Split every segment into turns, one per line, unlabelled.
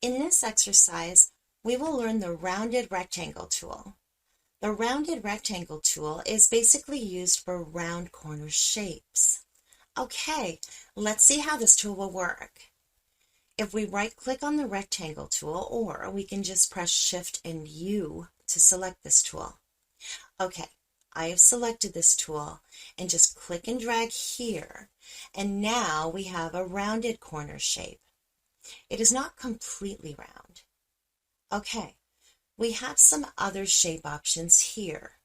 In this exercise, we will learn the rounded rectangle tool. The rounded rectangle tool is basically used for round corner shapes. Okay, let's see how this tool will work. If we right-click on the rectangle tool, or we can just press Shift and U to select this tool. Okay, I have selected this tool and just click and drag here, and now we have a rounded corner shape. It is not completely round. Okay, we have some other shape options here.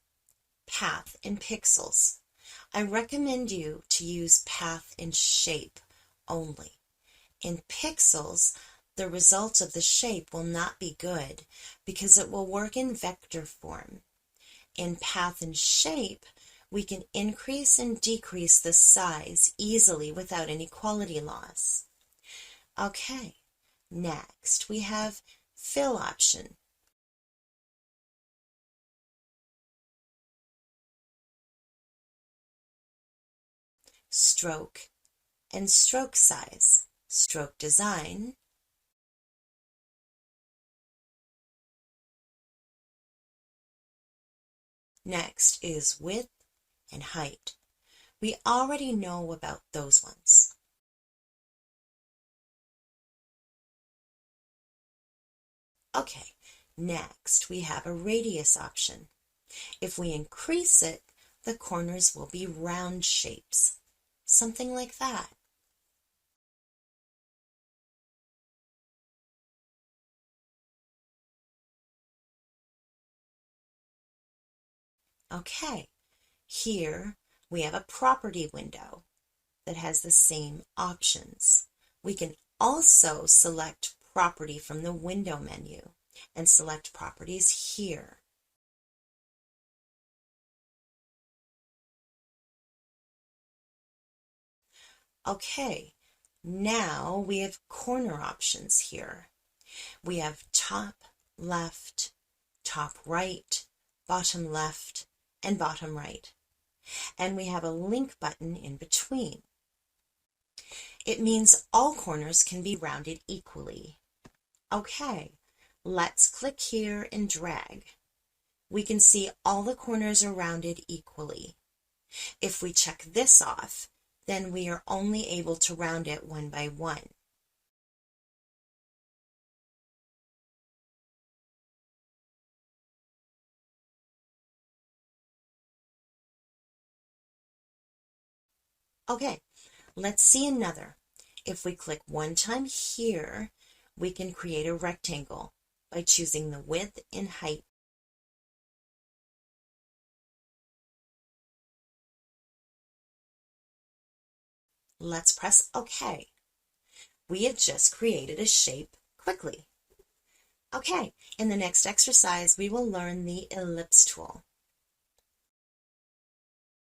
Path and pixels. I recommend you to use path and shape only. In pixels, the result of the shape will not be good because it will work in vector form. In path and shape, we can increase and decrease the size easily without any quality loss. Okay, next we have fill option. Stroke and stroke size, stroke design, next is width and height. We already know about those ones. Okay, next we have a radius option. If we increase it, the corners will be round shapes, something like that. Okay, here we have a property window that has the same options. We can also select property from the window menu and select properties here. Okay, now we have corner options here. We have top left, top right, bottom left, and bottom right. And we have a link button in between. It means all corners can be rounded equally. Okay, let's click here and drag. We can see all the corners are rounded equally. If we check this off, then we are only able to round it one by one. Okay, let's see another. If we click one time here, we can create a rectangle by choosing the width and height. Let's press OK. We have just created a shape quickly. Okay, in the next exercise, we will learn the ellipse tool.